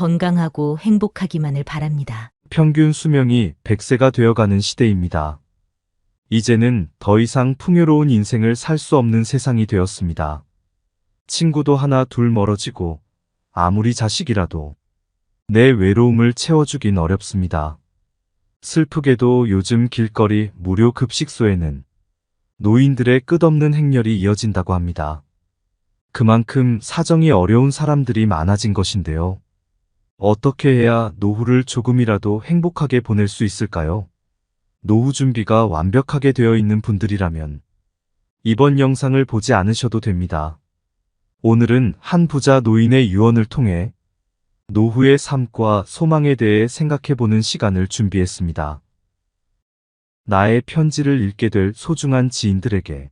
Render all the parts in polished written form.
건강하고 행복하기만을 바랍니다. 평균 수명이 100세가 되어가는 시대입니다. 이제는 더 이상 풍요로운 인생을 살 수 없는 세상이 되었습니다. 친구도 하나 둘 멀어지고 아무리 자식이라도 내 외로움을 채워주긴 어렵습니다. 슬프게도 요즘 길거리 무료 급식소에는 노인들의 끝없는 행렬이 이어진다고 합니다. 그만큼 사정이 어려운 사람들이 많아진 것인데요. 어떻게 해야 노후를 조금이라도 행복하게 보낼 수 있을까요? 노후 준비가 완벽하게 되어 있는 분들이라면 이번 영상을 보지 않으셔도 됩니다. 오늘은 한 부자 노인의 유언을 통해 노후의 삶과 소망에 대해 생각해보는 시간을 준비했습니다. 나의 편지를 읽게 될 소중한 지인들에게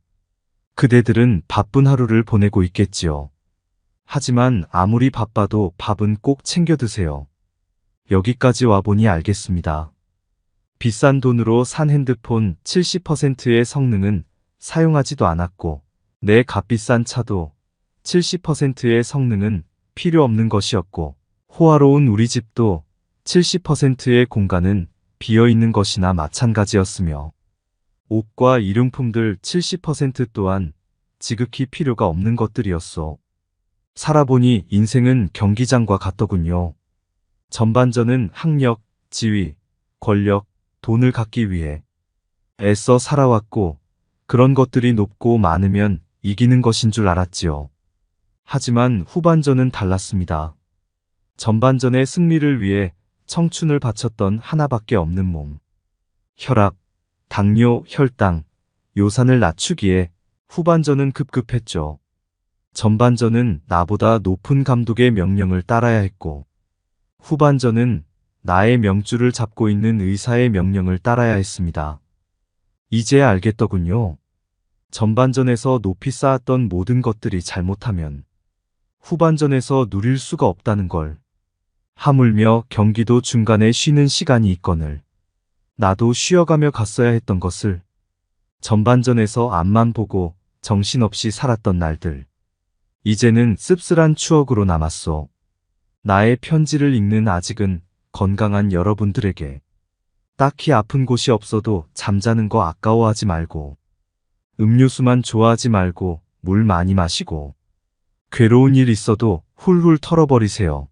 그대들은 바쁜 하루를 보내고 있겠지요. 하지만 아무리 바빠도 밥은 꼭 챙겨 드세요. 여기까지 와보니 알겠습니다. 비싼 돈으로 산 핸드폰 70%의 성능은 사용하지도 않았고 내 값비싼 차도 70%의 성능은 필요 없는 것이었고 호화로운 우리 집도 70%의 공간은 비어있는 것이나 마찬가지였으며 옷과 일용품들 70% 또한 지극히 필요가 없는 것들이었소. 살아보니 인생은 경기장과 같더군요. 전반전은 학력, 지위, 권력, 돈을 갖기 위해 애써 살아왔고 그런 것들이 높고 많으면 이기는 것인 줄 알았지요. 하지만 후반전은 달랐습니다. 전반전의 승리를 위해 청춘을 바쳤던 하나밖에 없는 몸. 혈압, 당뇨, 혈당, 요산을 낮추기에 후반전은 급급했죠. 전반전은 나보다 높은 감독의 명령을 따라야 했고 후반전은 나의 명줄을 잡고 있는 의사의 명령을 따라야 했습니다. 이제야 알겠더군요. 전반전에서 높이 쌓았던 모든 것들이 잘못하면 후반전에서 누릴 수가 없다는 걸. 하물며 경기도 중간에 쉬는 시간이 있거늘 나도 쉬어가며 갔어야 했던 것을. 전반전에서 앞만 보고 정신없이 살았던 날들. 이제는 씁쓸한 추억으로 남았소. 나의 편지를 읽는 아직은 건강한 여러분들에게 딱히 아픈 곳이 없어도 잠자는 거 아까워하지 말고 음료수만 좋아하지 말고 물 많이 마시고 괴로운 일 있어도 훌훌 털어버리세요.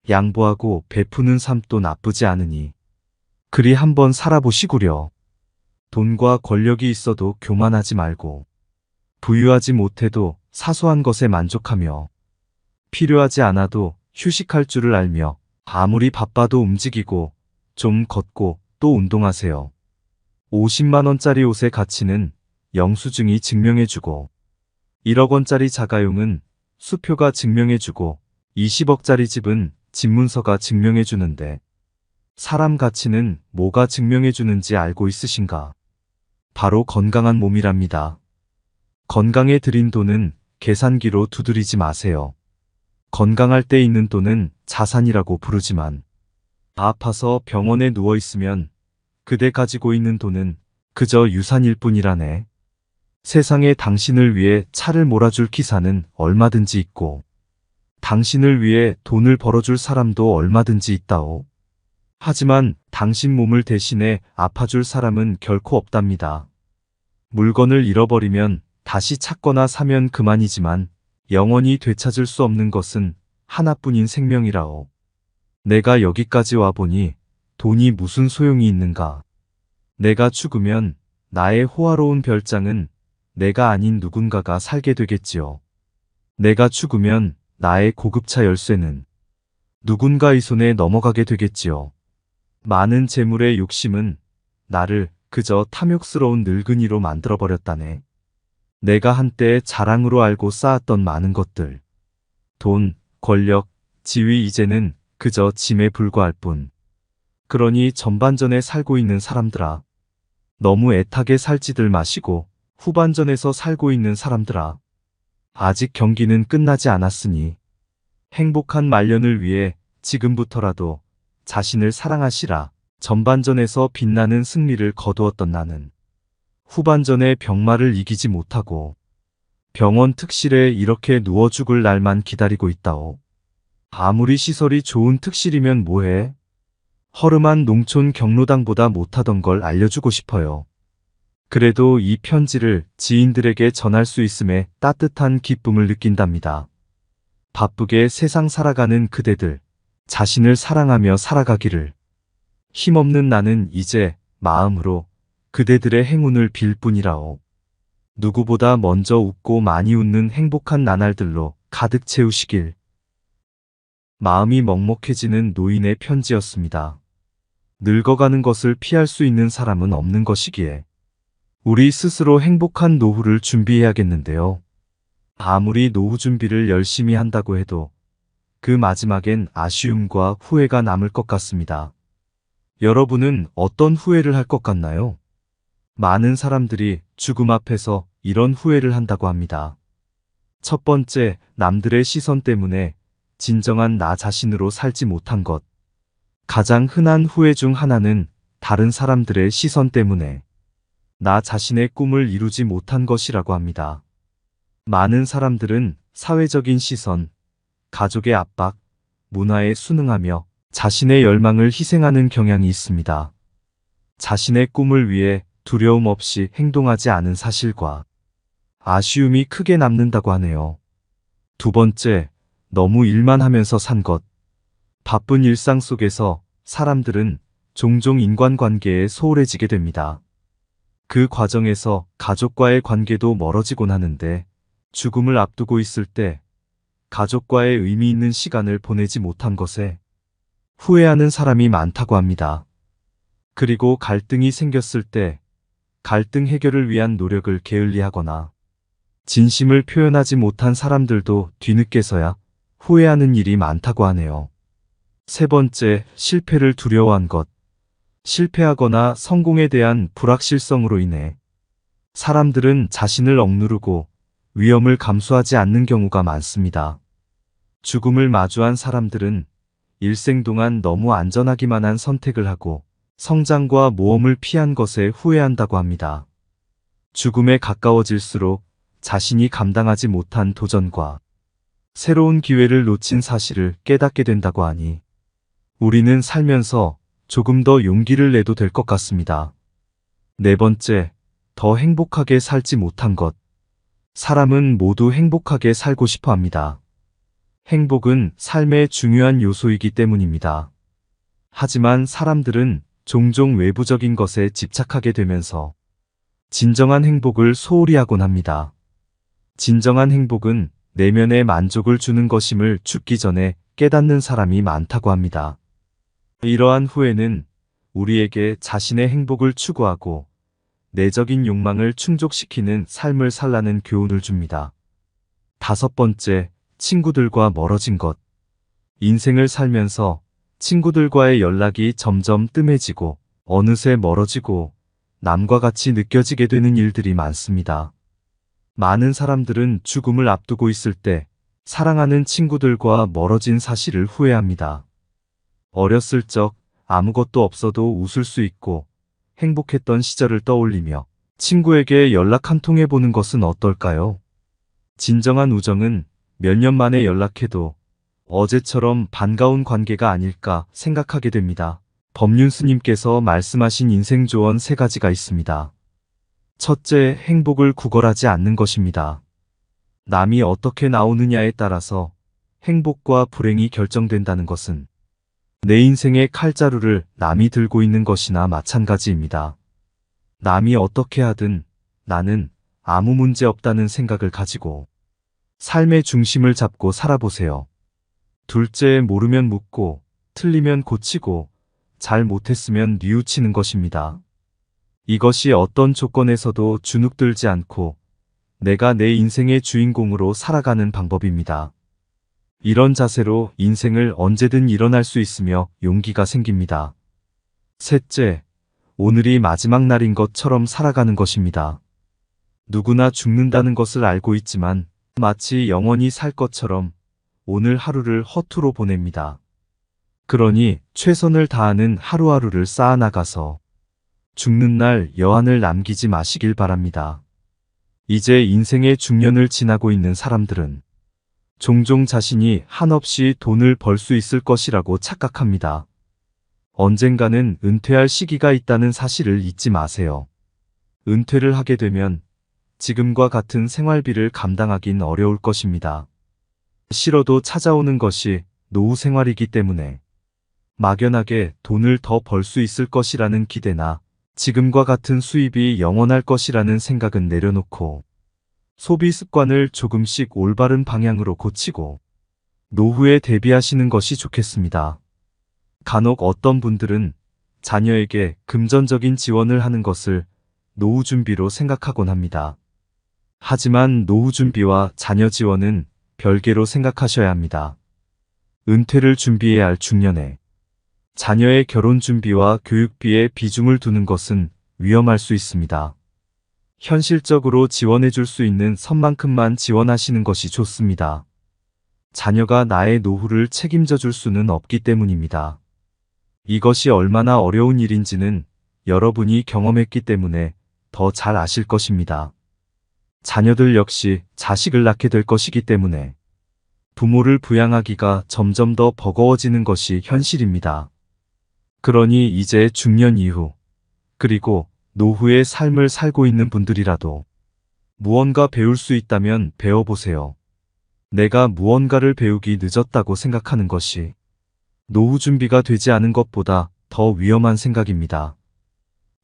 양보하고 베푸는 삶도 나쁘지 않으니 그리 한번 살아보시구려. 돈과 권력이 있어도 교만하지 말고 부유하지 못해도 사소한 것에 만족하며 필요하지 않아도 휴식할 줄을 알며 아무리 바빠도 움직이고 좀 걷고 또 운동하세요. 50만 원짜리 옷의 가치는 영수증이 증명해주고 1억 원짜리 자가용은 수표가 증명해주고 20억짜리 집은 집문서가 증명해주는데 사람 가치는 뭐가 증명해주는지 알고 있으신가? 바로 건강한 몸이랍니다. 건강에 들인 돈은 계산기로 두드리지 마세요. 건강할 때 있는 돈은 자산이라고 부르지만 아파서 병원에 누워있으면 그대 가지고 있는 돈은 그저 유산일 뿐이라네. 세상에 당신을 위해 차를 몰아줄 기사는 얼마든지 있고 당신을 위해 돈을 벌어줄 사람도 얼마든지 있다오. 하지만 당신 몸을 대신해 아파줄 사람은 결코 없답니다. 물건을 잃어버리면 다시 찾거나 사면 그만이지만 영원히 되찾을 수 없는 것은 하나뿐인 생명이라오. 내가 여기까지 와보니 돈이 무슨 소용이 있는가. 내가 죽으면 나의 호화로운 별장은 내가 아닌 누군가가 살게 되겠지요. 내가 죽으면 나의 고급차 열쇠는 누군가의 손에 넘어가게 되겠지요. 많은 재물의 욕심은 나를 그저 탐욕스러운 늙은이로 만들어버렸다네. 내가 한때 자랑으로 알고 쌓았던 많은 것들, 돈, 권력, 지위 이제는 그저 짐에 불과할 뿐. 그러니 전반전에 살고 있는 사람들아, 너무 애타게 살지들 마시고 후반전에서 살고 있는 사람들아, 아직 경기는 끝나지 않았으니 행복한 말년을 위해 지금부터라도 자신을 사랑하시라. 전반전에서 빛나는 승리를 거두었던 나는 후반전에 병마를 이기지 못하고 병원 특실에 이렇게 누워 죽을 날만 기다리고 있다오. 아무리 시설이 좋은 특실이면 뭐해? 허름한 농촌 경로당보다 못하던 걸 알려주고 싶어요. 그래도 이 편지를 지인들에게 전할 수 있음에 따뜻한 기쁨을 느낀답니다. 바쁘게 세상 살아가는 그대들, 자신을 사랑하며 살아가기를. 힘없는 나는 이제 마음으로 그대들의 행운을 빌 뿐이라오. 누구보다 먼저 웃고 많이 웃는 행복한 나날들로 가득 채우시길. 마음이 먹먹해지는 노인의 편지였습니다. 늙어가는 것을 피할 수 있는 사람은 없는 것이기에 우리 스스로 행복한 노후를 준비해야겠는데요. 아무리 노후 준비를 열심히 한다고 해도 그 마지막엔 아쉬움과 후회가 남을 것 같습니다. 여러분은 어떤 후회를 할 것 같나요? 많은 사람들이 죽음 앞에서 이런 후회를 한다고 합니다. 첫 번째, 남들의 시선 때문에 진정한 나 자신으로 살지 못한 것. 가장 흔한 후회 중 하나는 다른 사람들의 시선 때문에 나 자신의 꿈을 이루지 못한 것이라고 합니다. 많은 사람들은 사회적인 시선, 가족의 압박, 문화에 순응하며 자신의 열망을 희생하는 경향이 있습니다. 자신의 꿈을 위해 두려움 없이 행동하지 않은 사실과 아쉬움이 크게 남는다고 하네요. 두 번째, 너무 일만 하면서 산 것. 바쁜 일상 속에서 사람들은 종종 인간관계에 소홀해지게 됩니다. 그 과정에서 가족과의 관계도 멀어지곤 하는데 죽음을 앞두고 있을 때 가족과의 의미 있는 시간을 보내지 못한 것에 후회하는 사람이 많다고 합니다. 그리고 갈등이 생겼을 때 갈등 해결을 위한 노력을 게을리하거나 진심을 표현하지 못한 사람들도 뒤늦게서야 후회하는 일이 많다고 하네요. 세 번째, 실패를 두려워한 것. 실패하거나 성공에 대한 불확실성으로 인해 사람들은 자신을 억누르고 위험을 감수하지 않는 경우가 많습니다. 죽음을 마주한 사람들은 일생 동안 너무 안전하기만 한 선택을 하고 성장과 모험을 피한 것에 후회한다고 합니다. 죽음에 가까워질수록 자신이 감당하지 못한 도전과 새로운 기회를 놓친 사실을 깨닫게 된다고 하니 우리는 살면서 조금 더 용기를 내도 될 것 같습니다. 네 번째, 더 행복하게 살지 못한 것. 사람은 모두 행복하게 살고 싶어 합니다. 행복은 삶의 중요한 요소이기 때문입니다. 하지만 사람들은 종종 외부적인 것에 집착하게 되면서 진정한 행복을 소홀히 하곤 합니다. 진정한 행복은 내면의 만족을 주는 것임을 죽기 전에 깨닫는 사람이 많다고 합니다. 이러한 후회는 우리에게 자신의 행복을 추구하고 내적인 욕망을 충족시키는 삶을 살라는 교훈을 줍니다. 다섯 번째, 친구들과 멀어진 것. 인생을 살면서 친구들과의 연락이 점점 뜸해지고 어느새 멀어지고 남과 같이 느껴지게 되는 일들이 많습니다. 많은 사람들은 죽음을 앞두고 있을 때 사랑하는 친구들과 멀어진 사실을 후회합니다. 어렸을 적 아무것도 없어도 웃을 수 있고 행복했던 시절을 떠올리며 친구에게 연락 한 통 해보는 것은 어떨까요? 진정한 우정은 몇 년 만에 연락해도 어제처럼 반가운 관계가 아닐까 생각하게 됩니다. 법륜스님께서 말씀하신 인생 조언 3가지가 있습니다. 첫째, 행복을 구걸하지 않는 것입니다. 남이 어떻게 나오느냐에 따라서 행복과 불행이 결정된다는 것은 내 인생의 칼자루를 남이 들고 있는 것이나 마찬가지입니다. 남이 어떻게 하든 나는 아무 문제 없다는 생각을 가지고 삶의 중심을 잡고 살아보세요. 둘째, 모르면 묻고 틀리면 고치고 잘 못했으면 뉘우치는 것입니다. 이것이 어떤 조건에서도 주눅들지 않고 내가 내 인생의 주인공으로 살아가는 방법입니다. 이런 자세로 인생을 언제든 일어날 수 있으며 용기가 생깁니다. 셋째, 오늘이 마지막 날인 것처럼 살아가는 것입니다. 누구나 죽는다는 것을 알고 있지만 마치 영원히 살 것처럼 오늘 하루를 허투루 보냅니다. 그러니 최선을 다하는 하루하루를 쌓아나가서 죽는 날 여한을 남기지 마시길 바랍니다. 이제 인생의 중년을 지나고 있는 사람들은 종종 자신이 한없이 돈을 벌 수 있을 것이라고 착각합니다. 언젠가는 은퇴할 시기가 있다는 사실을 잊지 마세요. 은퇴를 하게 되면 지금과 같은 생활비를 감당하긴 어려울 것입니다. 싫어도 찾아오는 것이 노후 생활이기 때문에 막연하게 돈을 더 벌 수 있을 것이라는 기대나 지금과 같은 수입이 영원할 것이라는 생각은 내려놓고 소비 습관을 조금씩 올바른 방향으로 고치고 노후에 대비하시는 것이 좋겠습니다. 간혹 어떤 분들은 자녀에게 금전적인 지원을 하는 것을 노후 준비로 생각하곤 합니다. 하지만 노후 준비와 자녀 지원은 별개로 생각하셔야 합니다. 은퇴를 준비해야 할 중년에 자녀의 결혼 준비와 교육비에 비중을 두는 것은 위험할 수 있습니다. 현실적으로 지원해 줄 수 있는 선만큼만 지원하시는 것이 좋습니다. 자녀가 나의 노후를 책임져 줄 수는 없기 때문입니다. 이것이 얼마나 어려운 일인지는 여러분이 경험했기 때문에 더 잘 아실 것입니다. 자녀들 역시 자식을 낳게 될 것이기 때문에 부모를 부양하기가 점점 더 버거워지는 것이 현실입니다. 그러니 이제 중년 이후, 그리고 노후의 삶을 살고 있는 분들이라도 무언가 배울 수 있다면 배워보세요. 내가 무언가를 배우기 늦었다고 생각하는 것이 노후 준비가 되지 않은 것보다 더 위험한 생각입니다.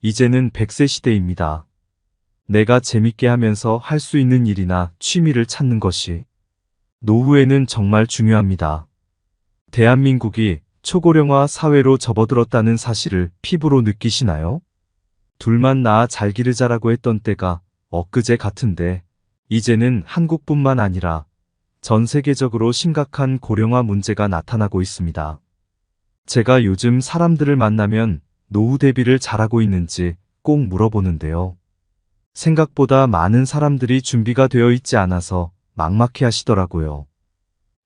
이제는 100세 시대입니다. 내가 재밌게 하면서 할 수 있는 일이나 취미를 찾는 것이 노후에는 정말 중요합니다. 대한민국이 초고령화 사회로 접어들었다는 사실을 피부로 느끼시나요? 둘만 낳아 잘 기르자라고 했던 때가 엊그제 같은데 이제는 한국뿐만 아니라 전 세계적으로 심각한 고령화 문제가 나타나고 있습니다. 제가 요즘 사람들을 만나면 노후 대비를 잘하고 있는지 꼭 물어보는데요. 생각보다 많은 사람들이 준비가 되어 있지 않아서 막막해 하시더라고요.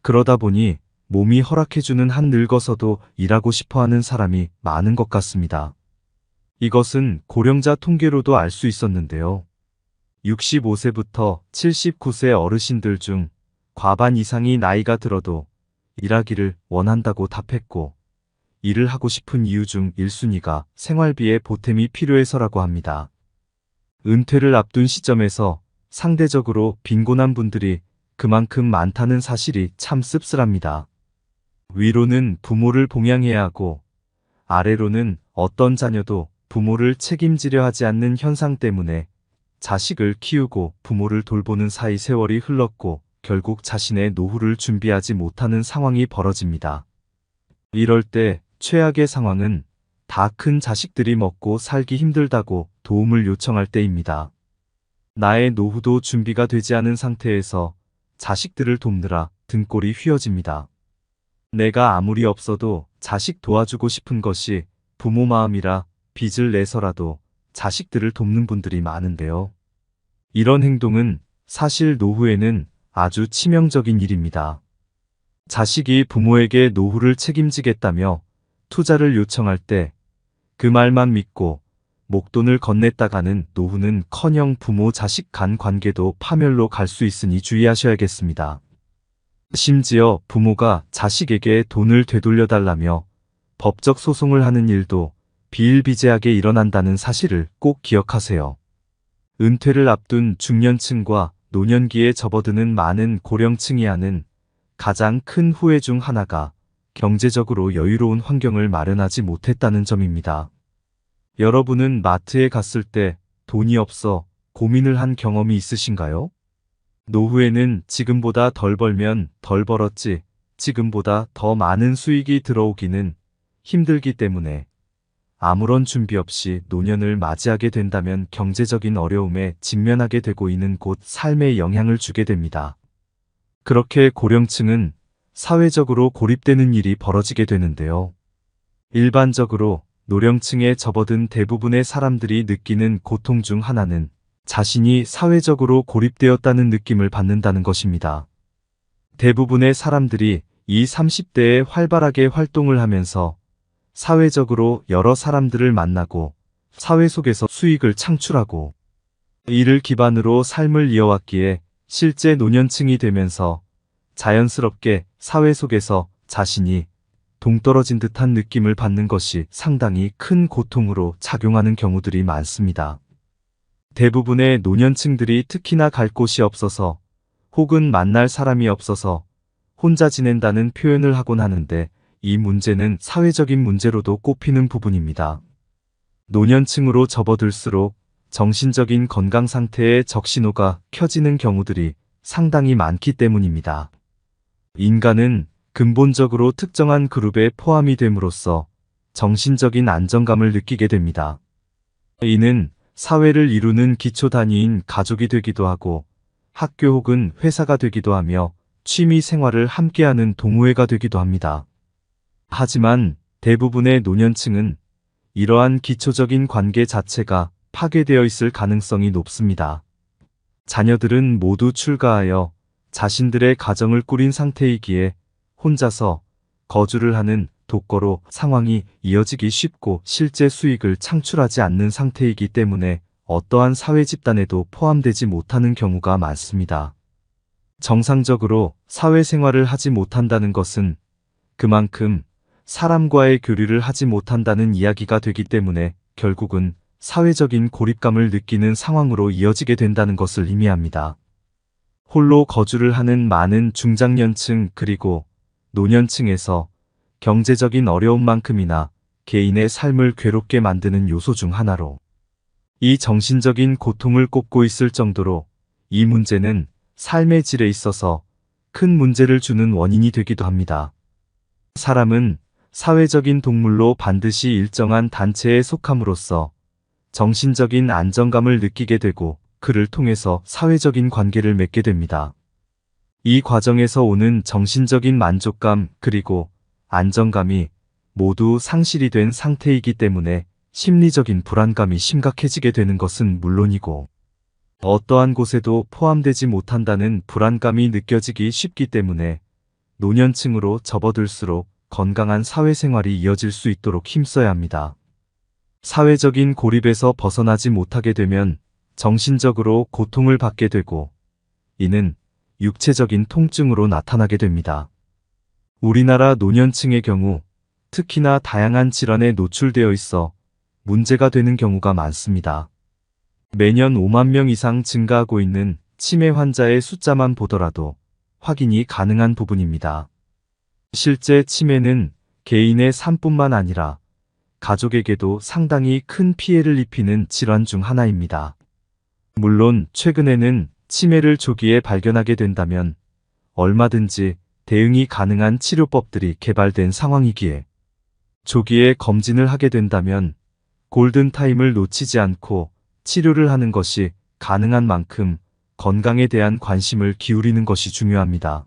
그러다 보니 몸이 허락해주는 한 늙어서도 일하고 싶어 하는 사람이 많은 것 같습니다. 이것은 고령자 통계로도 알 수 있었는데요. 65세부터 79세 어르신들 중 과반 이상이 나이가 들어도 일하기를 원한다고 답했고, 일을 하고 싶은 이유 중 1순위가 생활비에 보탬이 필요해서라고 합니다. 은퇴를 앞둔 시점에서 상대적으로 빈곤한 분들이 그만큼 많다는 사실이 참 씁쓸합니다. 위로는 부모를 봉양해야 하고 아래로는 어떤 자녀도 부모를 책임지려 하지 않는 현상 때문에 자식을 키우고 부모를 돌보는 사이 세월이 흘렀고 결국 자신의 노후를 준비하지 못하는 상황이 벌어집니다. 이럴 때 최악의 상황은 다 큰 자식들이 먹고 살기 힘들다고 도움을 요청할 때입니다. 나의 노후도 준비가 되지 않은 상태에서 자식들을 돕느라 등골이 휘어집니다. 내가 아무리 없어도 자식 도와주고 싶은 것이 부모 마음이라 빚을 내서라도 자식들을 돕는 분들이 많은데요. 이런 행동은 사실 노후에는 아주 치명적인 일입니다. 자식이 부모에게 노후를 책임지겠다며 투자를 요청할 때 그 말만 믿고 목돈을 건넸다가는 노후는커녕 부모 자식 간 관계도 파멸로 갈 수 있으니 주의하셔야겠습니다. 심지어 부모가 자식에게 돈을 되돌려달라며 법적 소송을 하는 일도 비일비재하게 일어난다는 사실을 꼭 기억하세요. 은퇴를 앞둔 중년층과 노년기에 접어드는 많은 고령층이 하는 가장 큰 후회 중 하나가 경제적으로 여유로운 환경을 마련하지 못했다는 점입니다. 여러분은 마트에 갔을 때 돈이 없어 고민을 한 경험이 있으신가요? 노후에는 지금보다 덜 벌면 덜 벌었지 지금보다 더 많은 수익이 들어오기는 힘들기 때문에 아무런 준비 없이 노년을 맞이하게 된다면 경제적인 어려움에 직면하게 되고 있는 곳 삶에 영향을 주게 됩니다. 그렇게 고령층은 사회적으로 고립되는 일이 벌어지게 되는데요. 일반적으로 노령층에 접어든 대부분의 사람들이 느끼는 고통 중 하나는 자신이 사회적으로 고립되었다는 느낌을 받는다는 것입니다. 대부분의 사람들이 20, 30대에 활발하게 활동을 하면서 사회적으로 여러 사람들을 만나고 사회 속에서 수익을 창출하고 이를 기반으로 삶을 이어왔기에 실제 노년층이 되면서 자연스럽게 사회 속에서 자신이 동떨어진 듯한 느낌을 받는 것이 상당히 큰 고통으로 작용하는 경우들이 많습니다. 대부분의 노년층들이 특히나 갈 곳이 없어서 혹은 만날 사람이 없어서 혼자 지낸다는 표현을 하곤 하는데, 이 문제는 사회적인 문제로도 꼽히는 부분입니다. 노년층으로 접어들수록 정신적인 건강 상태에 적신호가 켜지는 경우들이 상당히 많기 때문입니다. 인간은 근본적으로 특정한 그룹에 포함이 됨으로써 정신적인 안정감을 느끼게 됩니다. 이는 사회를 이루는 기초 단위인 가족이 되기도 하고, 학교 혹은 회사가 되기도 하며, 취미 생활을 함께하는 동호회가 되기도 합니다. 하지만 대부분의 노년층은 이러한 기초적인 관계 자체가 파괴되어 있을 가능성이 높습니다. 자녀들은 모두 출가하여 자신들의 가정을 꾸린 상태이기에 혼자서 거주를 하는 독거로 상황이 이어지기 쉽고, 실제 수익을 창출하지 않는 상태이기 때문에 어떠한 사회 집단에도 포함되지 못하는 경우가 많습니다. 정상적으로 사회생활을 하지 못한다는 것은 그만큼 사람과의 교류를 하지 못한다는 이야기가 되기 때문에 결국은 사회적인 고립감을 느끼는 상황으로 이어지게 된다는 것을 의미합니다. 홀로 거주를 하는 많은 중장년층 그리고 노년층에서 경제적인 어려움만큼이나 개인의 삶을 괴롭게 만드는 요소 중 하나로 이 정신적인 고통을 꼽고 있을 정도로, 이 문제는 삶의 질에 있어서 큰 문제를 주는 원인이 되기도 합니다. 사람은 사회적인 동물로 반드시 일정한 단체에 속함으로써 정신적인 안정감을 느끼게 되고, 그를 통해서 사회적인 관계를 맺게 됩니다. 이 과정에서 오는 정신적인 만족감 그리고 안정감이 모두 상실이 된 상태이기 때문에 심리적인 불안감이 심각해지게 되는 것은 물론이고, 어떠한 곳에도 포함되지 못한다는 불안감이 느껴지기 쉽기 때문에 노년층으로 접어들수록 건강한 사회생활이 이어질 수 있도록 힘써야 합니다. 사회적인 고립에서 벗어나지 못하게 되면 정신적으로 고통을 받게 되고, 이는 육체적인 통증으로 나타나게 됩니다. 우리나라 노년층의 경우 특히나 다양한 질환에 노출되어 있어 문제가 되는 경우가 많습니다. 매년 5만 명 이상 증가하고 있는 치매 환자의 숫자만 보더라도 확인이 가능한 부분입니다. 실제 치매는 개인의 삶뿐만 아니라 가족에게도 상당히 큰 피해를 입히는 질환 중 하나입니다. 물론 최근에는 치매를 조기에 발견하게 된다면 얼마든지 대응이 가능한 치료법들이 개발된 상황이기에, 조기에 검진을 하게 된다면 골든타임을 놓치지 않고 치료를 하는 것이 가능한 만큼 건강에 대한 관심을 기울이는 것이 중요합니다.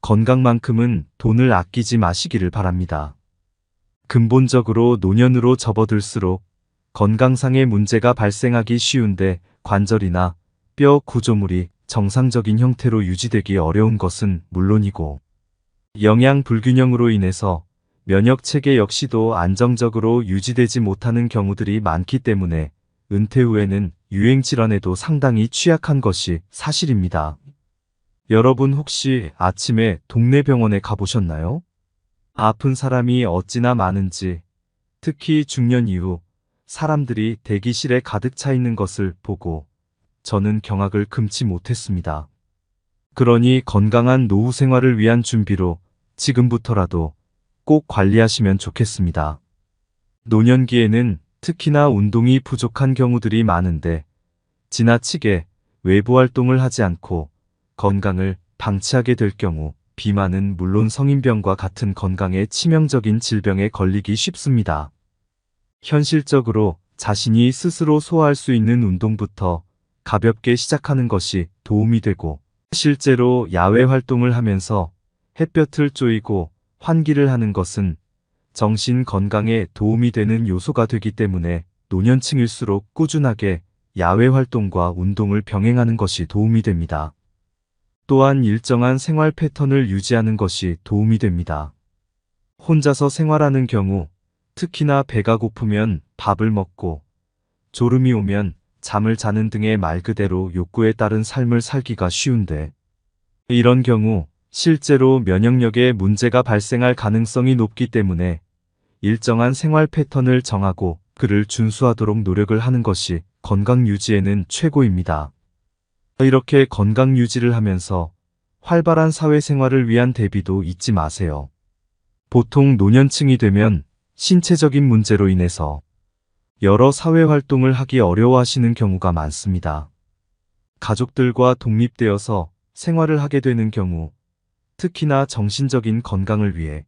건강만큼은 돈을 아끼지 마시기를 바랍니다. 근본적으로 노년으로 접어들수록 건강상의 문제가 발생하기 쉬운데, 관절이나 뼈 구조물이 정상적인 형태로 유지되기 어려운 것은 물론이고, 영양 불균형으로 인해서 면역체계 역시도 안정적으로 유지되지 못하는 경우들이 많기 때문에 은퇴 후에는 유행질환에도 상당히 취약한 것이 사실입니다. 여러분 혹시 아침에 동네 병원에 가보셨나요? 아픈 사람이 어찌나 많은지, 특히 중년 이후 사람들이 대기실에 가득 차 있는 것을 보고 저는 경악을 금치 못했습니다. 그러니 건강한 노후 생활을 위한 준비로 지금부터라도 꼭 관리하시면 좋겠습니다. 노년기에는 특히나 운동이 부족한 경우들이 많은데, 지나치게 외부 활동을 하지 않고 건강을 방치하게 될 경우 비만은 물론 성인병과 같은 건강에 치명적인 질병에 걸리기 쉽습니다. 현실적으로 자신이 스스로 소화할 수 있는 운동부터 가볍게 시작하는 것이 도움이 되고, 실제로 야외 활동을 하면서 햇볕을 쬐이고 환기를 하는 것은 정신 건강에 도움이 되는 요소가 되기 때문에 노년층일수록 꾸준하게 야외 활동과 운동을 병행하는 것이 도움이 됩니다. 또한 일정한 생활 패턴을 유지하는 것이 도움이 됩니다. 혼자서 생활하는 경우 특히나 배가 고프면 밥을 먹고 졸음이 오면 잠을 자는 등의 말 그대로 욕구에 따른 삶을 살기가 쉬운데, 이런 경우 실제로 면역력에 문제가 발생할 가능성이 높기 때문에 일정한 생활 패턴을 정하고 그를 준수하도록 노력을 하는 것이 건강 유지에는 최고입니다. 이렇게 건강 유지를 하면서 활발한 사회생활을 위한 대비도 잊지 마세요. 보통 노년층이 되면 신체적인 문제로 인해서 여러 사회활동을 하기 어려워하시는 경우가 많습니다. 가족들과 독립되어서 생활을 하게 되는 경우, 특히나 정신적인 건강을 위해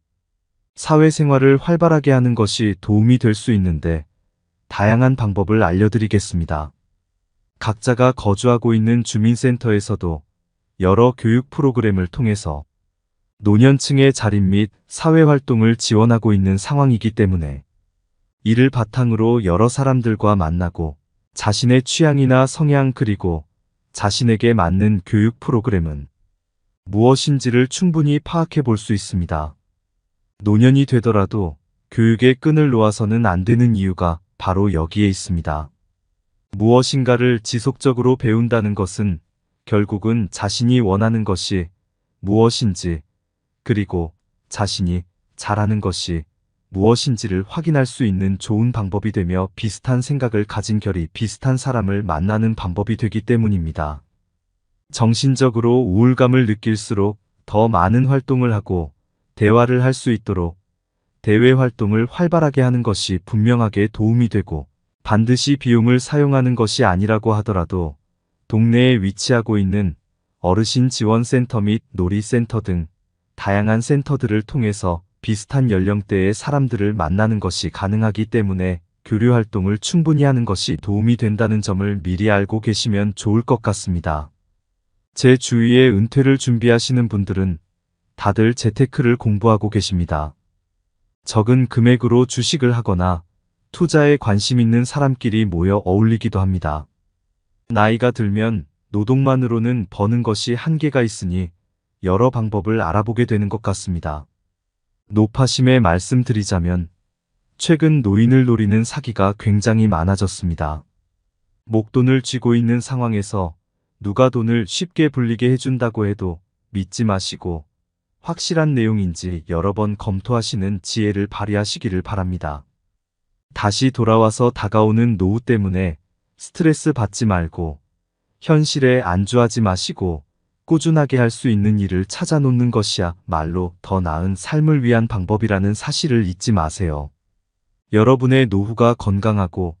사회생활을 활발하게 하는 것이 도움이 될 수 있는데 다양한 방법을 알려드리겠습니다. 각자가 거주하고 있는 주민센터에서도 여러 교육 프로그램을 통해서 노년층의 자립 및 사회활동을 지원하고 있는 상황이기 때문에 이를 바탕으로 여러 사람들과 만나고 자신의 취향이나 성향 그리고 자신에게 맞는 교육 프로그램은 무엇인지를 충분히 파악해 볼 수 있습니다. 노년이 되더라도 교육의 끈을 놓아서는 안 되는 이유가 바로 여기에 있습니다. 무엇인가를 지속적으로 배운다는 것은 결국은 자신이 원하는 것이 무엇인지 그리고 자신이 잘하는 것이 무엇인지를 확인할 수 있는 좋은 방법이 되며 비슷한 생각을 가진 결이 비슷한 사람을 만나는 방법이 되기 때문입니다. 정신적으로 우울감을 느낄수록 더 많은 활동을 하고 대화를 할 수 있도록 대외 활동을 활발하게 하는 것이 분명하게 도움이 되고 반드시 비용을 사용하는 것이 아니라고 하더라도 동네에 위치하고 있는 어르신 지원센터 및 놀이센터 등 다양한 센터들을 통해서 비슷한 연령대의 사람들을 만나는 것이 가능하기 때문에 교류 활동을 충분히 하는 것이 도움이 된다는 점을 미리 알고 계시면 좋을 것 같습니다. 제 주위에 은퇴를 준비하시는 분들은 다들 재테크를 공부하고 계십니다. 적은 금액으로 주식을 하거나 투자에 관심 있는 사람끼리 모여 어울리기도 합니다. 나이가 들면 노동만으로는 버는 것이 한계가 있으니 여러 방법을 알아보게 되는 것 같습니다. 노파심에 말씀드리자면 최근 노인을 노리는 사기가 굉장히 많아졌습니다. 목돈을 쥐고 있는 상황에서 누가 돈을 쉽게 불리게 해준다고 해도 믿지 마시고 확실한 내용인지 여러 번 검토하시는 지혜를 발휘하시기를 바랍니다. 다시 돌아와서 다가오는 노후 때문에 스트레스 받지 말고 현실에 안주하지 마시고 꾸준하게 할 수 있는 일을 찾아놓는 것이야말로 더 나은 삶을 위한 방법이라는 사실을 잊지 마세요. 여러분의 노후가 건강하고